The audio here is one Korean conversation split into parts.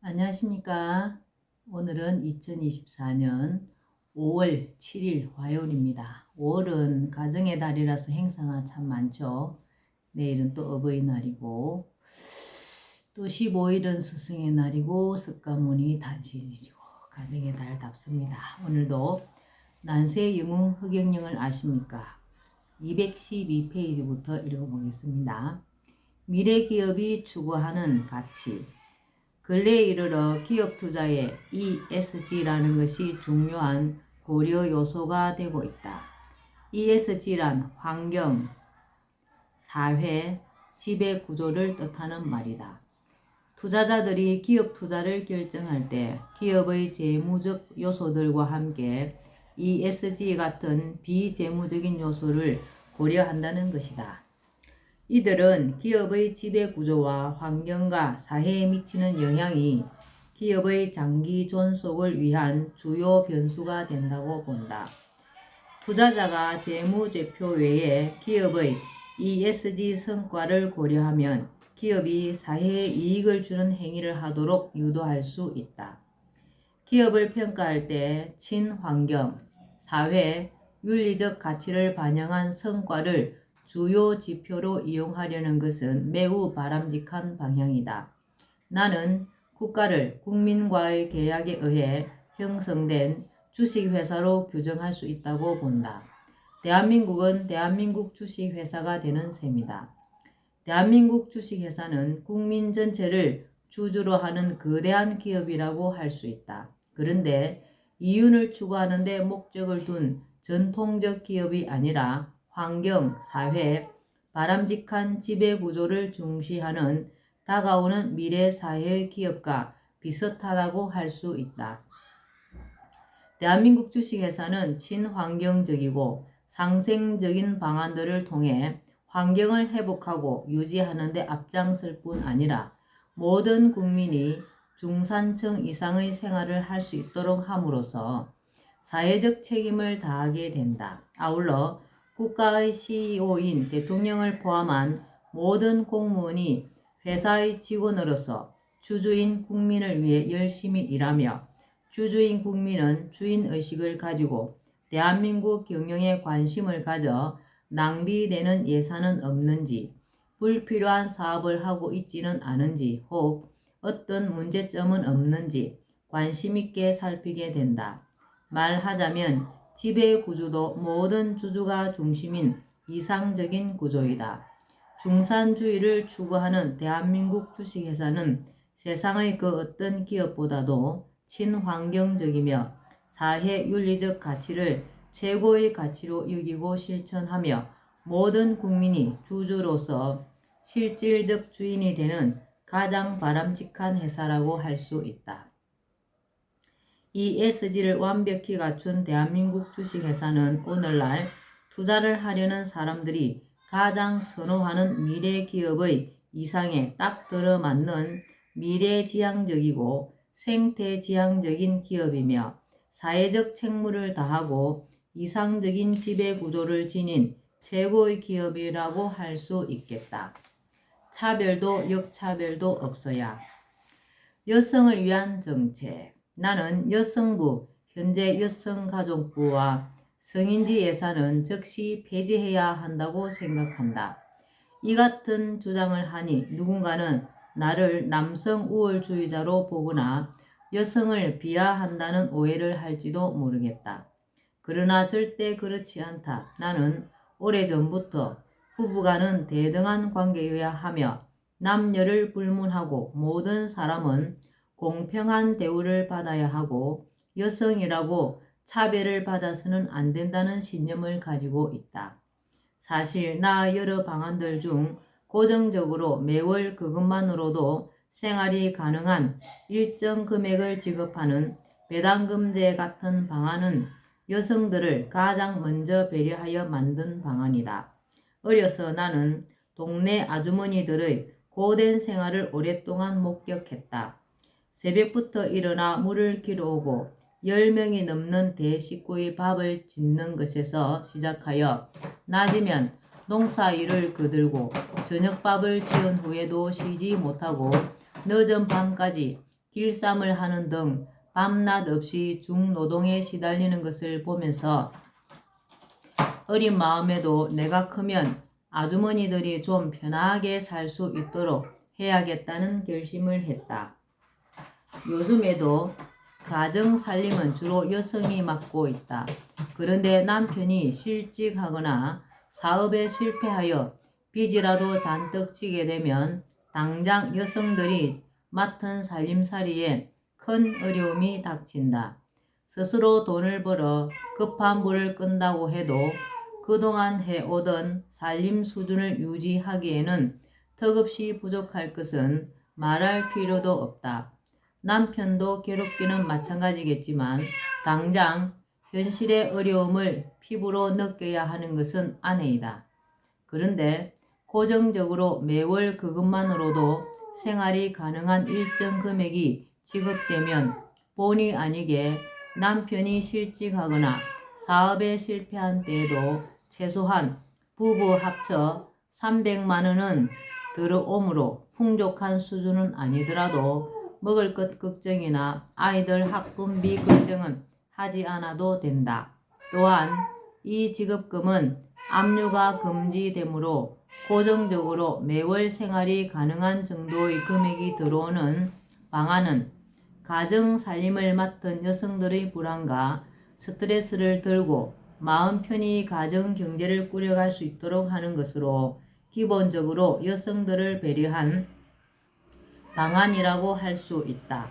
안녕하십니까. 오늘은 2024년 5월 7일 화요일입니다. 5월은 가정의 달이라서 행사가 참 많죠. 내일은 또 어버이날이고 또 15일은 스승의 날이고 석가모니 단신일이고 가정의 달답습니다. 오늘도 난세 영웅 흑영령을 아십니까? 212페이지부터 읽어보겠습니다. 미래기업이 추구하는 가치. 근래에 이르러 기업 투자에 ESG라는 것이 중요한 고려 요소가 되고 있다. ESG란 환경, 사회, 지배 구조를 뜻하는 말이다. 투자자들이 기업 투자를 결정할 때 기업의 재무적 요소들과 함께 ESG 같은 비재무적인 요소를 고려한다는 것이다. 이들은 기업의 지배 구조와 환경과 사회에 미치는 영향이 기업의 장기 존속을 위한 주요 변수가 된다고 본다. 투자자가 재무제표 외에 기업의 ESG 성과를 고려하면 기업이 사회에 이익을 주는 행위를 하도록 유도할 수 있다. 기업을 평가할 때 친환경, 사회, 윤리적 가치를 반영한 성과를 주요 지표로 이용하려는 것은 매우 바람직한 방향이다. 나는 국가를 국민과의 계약에 의해 형성된 주식회사로 규정할 수 있다고 본다. 대한민국은 대한민국 주식회사가 되는 셈이다. 대한민국 주식회사는 국민 전체를 주주로 하는 거대한 기업이라고 할 수 있다. 그런데 이윤을 추구하는 데 목적을 둔 전통적 기업이 아니라 환경, 사회, 바람직한 지배 구조를 중시하는 다가오는 미래 사회의 기업과 비슷하다고 할 수 있다. 대한민국 주식회사는 친환경적이고 상생적인 방안들을 통해 환경을 회복하고 유지하는 데 앞장설 뿐 아니라 모든 국민이 중산층 이상의 생활을 할 수 있도록 함으로써 사회적 책임을 다하게 된다. 아울러 국가의 CEO인 대통령을 포함한 모든 공무원이 회사의 직원으로서 주주인 국민을 위해 열심히 일하며 주주인 국민은 주인의식을 가지고 대한민국 경영에 관심을 가져 낭비되는 예산은 없는지, 불필요한 사업을 하고 있지는 않은지, 혹 어떤 문제점은 없는지 관심 있게 살피게 된다. 말하자면 지배 구조도 모든 주주가 중심인 이상적인 구조이다. 중산주의를 추구하는 대한민국 주식회사는 세상의 그 어떤 기업보다도 친환경적이며 사회윤리적 가치를 최고의 가치로 여기고 실천하며 모든 국민이 주주로서 실질적 주인이 되는 가장 바람직한 회사라고 할 수 있다. ESG를 완벽히 갖춘 대한민국 주식회사는 오늘날 투자를 하려는 사람들이 가장 선호하는 미래기업의 이상에 딱 들어맞는 미래지향적이고 생태지향적인 기업이며 사회적 책무를 다하고 이상적인 지배구조를 지닌 최고의 기업이라고 할 수 있겠다. 차별도 역차별도 없어야. 여성을 위한 정책. 나는 여성부, 현재 여성가족부와 성인지 예산은 즉시 폐지해야 한다고 생각한다. 이 같은 주장을 하니 누군가는 나를 남성 우월주의자로 보거나 여성을 비하한다는 오해를 할지도 모르겠다. 그러나 절대 그렇지 않다. 나는 오래전부터 부부간은 대등한 관계여야 하며 남녀를 불문하고 모든 사람은 공평한 대우를 받아야 하고 여성이라고 차별을 받아서는 안 된다는 신념을 가지고 있다. 사실 나 여러 방안들 중 고정적으로 매월 그것만으로도 생활이 가능한 일정 금액을 지급하는 배당금제 같은 방안은 여성들을 가장 먼저 배려하여 만든 방안이다. 어려서 나는 동네 아주머니들의 고된 생활을 오랫동안 목격했다. 새벽부터 일어나 물을 길어오고 10명이 넘는 대식구의 밥을 짓는 것에서 시작하여 낮이면 농사일을 거들고 저녁밥을 지은 후에도 쉬지 못하고 늦은 밤까지 길쌈을 하는 등 밤낮 없이 중노동에 시달리는 것을 보면서 어린 마음에도 내가 크면 아주머니들이 좀 편하게 살 수 있도록 해야겠다는 결심을 했다. 요즘에도 가정 살림은 주로 여성이 맡고 있다. 그런데 남편이 실직하거나 사업에 실패하여 빚이라도 잔뜩 지게 되면 당장 여성들이 맡은 살림살이에 큰 어려움이 닥친다. 스스로 돈을 벌어 급한 불을 끈다고 해도 그동안 해오던 살림 수준을 유지하기에는 턱없이 부족할 것은 말할 필요도 없다. 남편도 괴롭기는 마찬가지겠지만 당장 현실의 어려움을 피부로 느껴야 하는 것은 아내이다. 그런데 고정적으로 매월 그것만으로도 생활이 가능한 일정 금액이 지급되면 본의 아니게 남편이 실직하거나 사업에 실패한 때에도 최소한 부부 합쳐 300만 원은 들어오므로 풍족한 수준은 아니더라도 먹을 것 걱정이나 아이들 학군비 걱정은 하지 않아도 된다. 또한 이 지급금은 압류가 금지되므로 고정적으로 매월 생활이 가능한 정도의 금액이 들어오는 방안은 가정 살림을 맡은 여성들의 불안과 스트레스를 덜고 마음 편히 가정 경제를 꾸려갈 수 있도록 하는 것으로 기본적으로 여성들을 배려한 방안이라고 할 수 있다.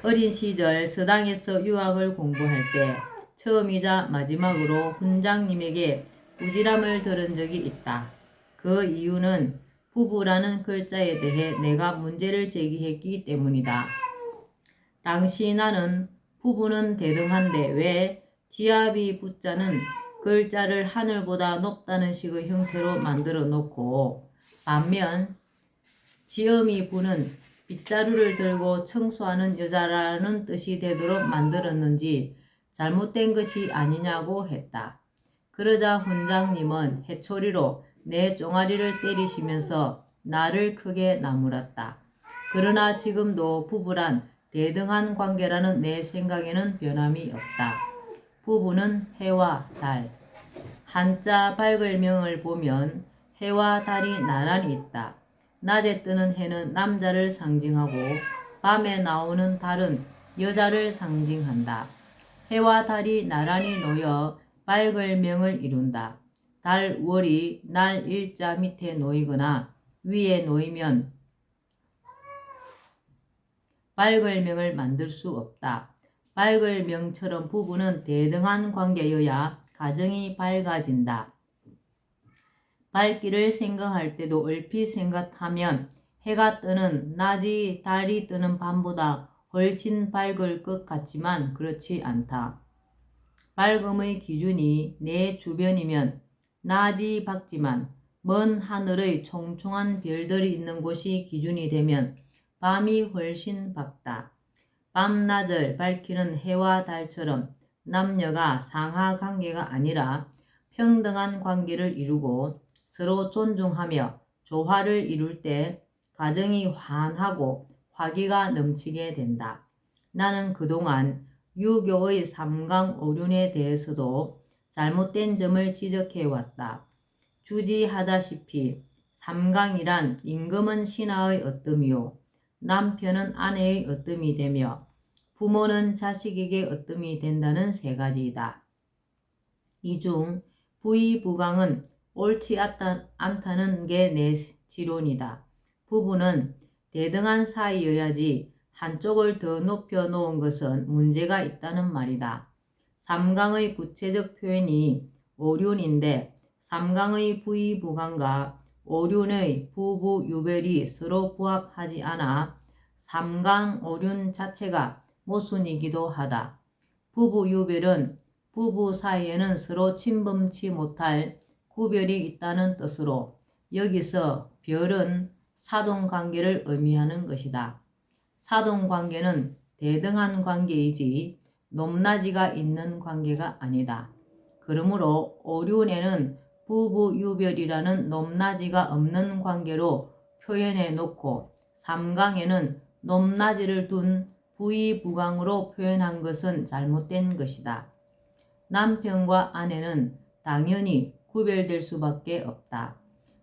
어린 시절 서당에서 유학을 공부할 때 처음이자 마지막으로 훈장님에게 꾸지람을 들은 적이 있다. 그 이유는 부부라는 글자에 대해 내가 문제를 제기했기 때문이다. 당시 나는 부부는 대등한데 왜 지아비 부자는 글자를 하늘보다 높다는 식의 형태로 만들어 놓고 반면 지엄이 부는 빗자루를 들고 청소하는 여자라는 뜻이 되도록 만들었는지 잘못된 것이 아니냐고 했다. 그러자 훈장님은 해초리로 내 종아리를 때리시면서 나를 크게 나무랐다. 그러나 지금도 부부란 대등한 관계라는 내 생각에는 변함이 없다. 부부는 해와 달, 한자 발글명을 보면 해와 달이 나란히 있다. 낮에 뜨는 해는 남자를 상징하고 밤에 나오는 달은 여자를 상징한다. 해와 달이 나란히 놓여 발글명을 이룬다. 달, 월이 날 일자 밑에 놓이거나 위에 놓이면 발글명을 만들 수 없다. 발글명처럼 부부는 대등한 관계여야 가정이 밝아진다. 밝기를 생각할 때도 얼핏 생각하면 해가 뜨는 낮이 달이 뜨는 밤보다 훨씬 밝을 것 같지만 그렇지 않다. 밝음의 기준이 내 주변이면 낮이 밝지만 먼 하늘의 총총한 별들이 있는 곳이 기준이 되면 밤이 훨씬 밝다. 밤낮을 밝히는 해와 달처럼 남녀가 상하 관계가 아니라 평등한 관계를 이루고 서로 존중하며 조화를 이룰 때 가정이 환하고 화기가 넘치게 된다. 나는 그동안 유교의 삼강오륜에 대해서도 잘못된 점을 지적해왔다. 주지하다시피 삼강이란 임금은 신하의 어뜸이요 남편은 아내의 어뜸이 되며 부모는 자식에게 어뜸이 된다는 세 가지이다. 이 중 부의부강은 옳지 않다는 게 내 지론이다. 부부는 대등한 사이여야지 한쪽을 더 높여 놓은 것은 문제가 있다는 말이다. 삼강의 구체적 표현이 오륜인데 삼강의 부의부강과 오륜의 부부유별이 서로 부합하지 않아 삼강오륜 자체가 모순이기도 하다. 부부유별은 부부 사이에는 서로 침범치 못할 구별이 있다는 뜻으로 여기서 별은 사돈관계를 의미하는 것이다. 사돈관계는 대등한 관계이지 높낮이가 있는 관계가 아니다. 그러므로 오륜에는 부부유별이라는 높낮이가 없는 관계로 표현해 놓고 삼강에는 높낮이를 둔 부의부강으로 표현한 것은 잘못된 것이다. 남편과 아내는 당연히 구별될 수밖에 없다.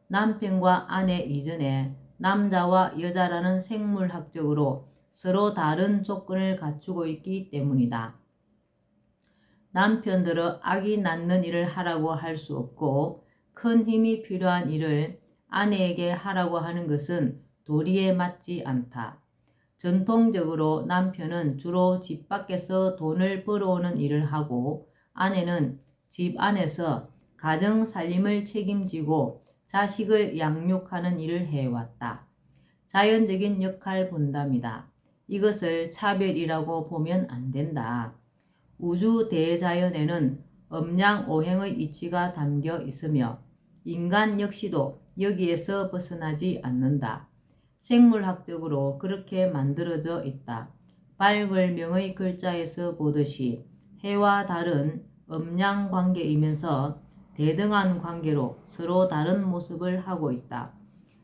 남편과 아내 이전에 남자와 여자라는 생물학적으로 서로 다른 조건을 갖추고 있기 때문이다. 남편들은 아기 낳는 일을 하라고 할 수 없고 큰 힘이 필요한 일을 아내에게 하라고 하는 것은 도리에 맞지 않다. 전통적으로 남편은 주로 집 밖에서 돈을 벌어오는 일을 하고 아내는 집 안에서 가정 살림을 책임지고 자식을 양육하는 일을 해왔다. 자연적인 역할 분담이다. 이것을 차별이라고 보면 안 된다. 우주 대자연에는 음양오행의 이치가 담겨 있으며 인간 역시도 여기에서 벗어나지 않는다. 생물학적으로 그렇게 만들어져 있다. 발글명의 글자에서 보듯이 해와 달은 음양 관계이면서 대등한 관계로 서로 다른 모습을 하고 있다.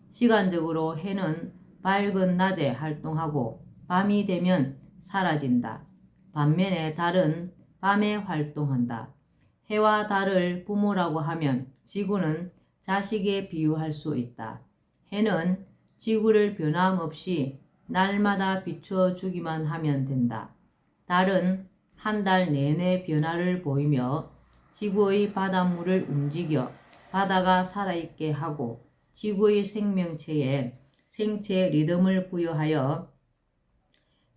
시간적으로 해는 밝은 낮에 활동하고 밤이 되면 사라진다. 반면에 달은 밤에 활동한다. 해와 달을 부모라고 하면 지구는 자식에 비유할 수 있다. 해는 지구를 변함없이 날마다 비춰주기만 하면 된다. 달은 한 달 내내 변화를 보이며 지구의 바닷물을 움직여 바다가 살아있게 하고 지구의 생명체에 생체 리듬을 부여하여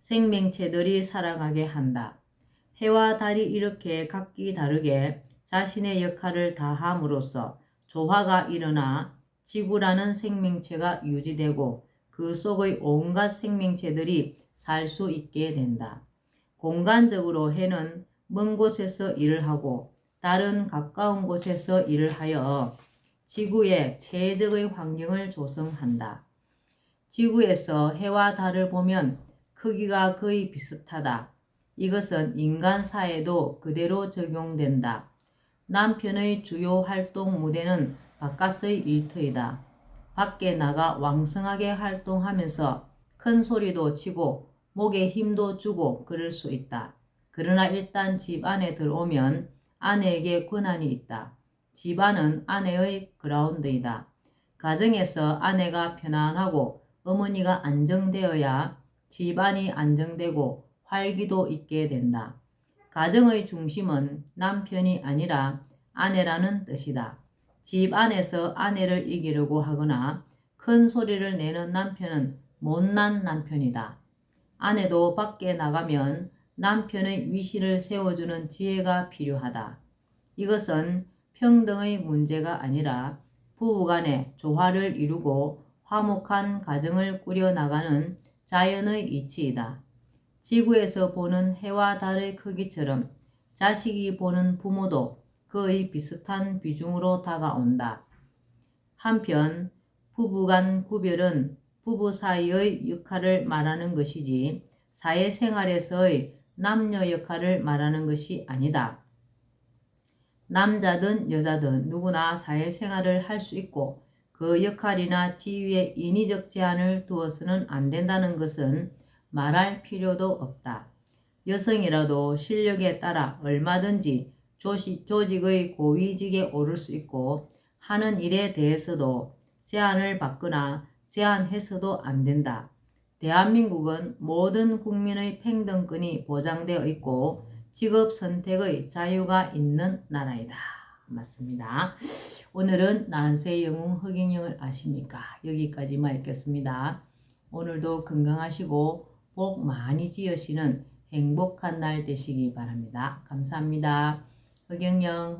생명체들이 살아가게 한다. 해와 달이 이렇게 각기 다르게 자신의 역할을 다함으로써 조화가 일어나 지구라는 생명체가 유지되고 그 속의 온갖 생명체들이 살 수 있게 된다. 공간적으로 해는 먼 곳에서 일을 하고 달은 가까운 곳에서 일을 하여 지구에 최적의 환경을 조성한다. 지구에서 해와 달을 보면 크기가 거의 비슷하다. 이것은 인간 사회에도 그대로 적용된다. 남편의 주요 활동 무대는 바깥의 일터이다. 밖에 나가 왕성하게 활동하면서 큰 소리도 치고 목에 힘도 주고 그럴 수 있다. 그러나 일단 집 안에 들어오면 아내에게 권한이 있다. 집안은 아내의 그라운드이다. 가정에서 아내가 편안하고 어머니가 안정되어야 집안이 안정되고 활기도 있게 된다. 가정의 중심은 남편이 아니라 아내라는 뜻이다. 집 안에서 아내를 이기려고 하거나 큰 소리를 내는 남편은 못난 남편이다. 아내도 밖에 나가면 남편의 위신을 세워주는 지혜가 필요하다. 이것은 평등의 문제가 아니라 부부간의 조화를 이루고 화목한 가정을 꾸려나가는 자연의 이치이다. 지구에서 보는 해와 달의 크기처럼 자식이 보는 부모도 거의 비슷한 비중으로 다가온다. 한편 부부간 구별은 부부 사이의 역할을 말하는 것이지 사회생활에서의 남녀 역할을 말하는 것이 아니다. 남자든 여자든 누구나 사회생활을 할 수 있고 그 역할이나 지위에 인위적 제한을 두어서는 안 된다는 것은 말할 필요도 없다. 여성이라도 실력에 따라 얼마든지 조직의 고위직에 오를 수 있고 하는 일에 대해서도 제한을 받거나 제한해서도 안 된다. 대한민국은 모든 국민의 평등권이 보장되어 있고 직업 선택의 자유가 있는 나라이다. 맞습니다. 오늘은 난세의 영웅 허경영을 아십니까? 여기까지만 읽겠습니다. 오늘도 건강하시고 복 많이 지으시는 행복한 날 되시기 바랍니다. 감사합니다. 허경영.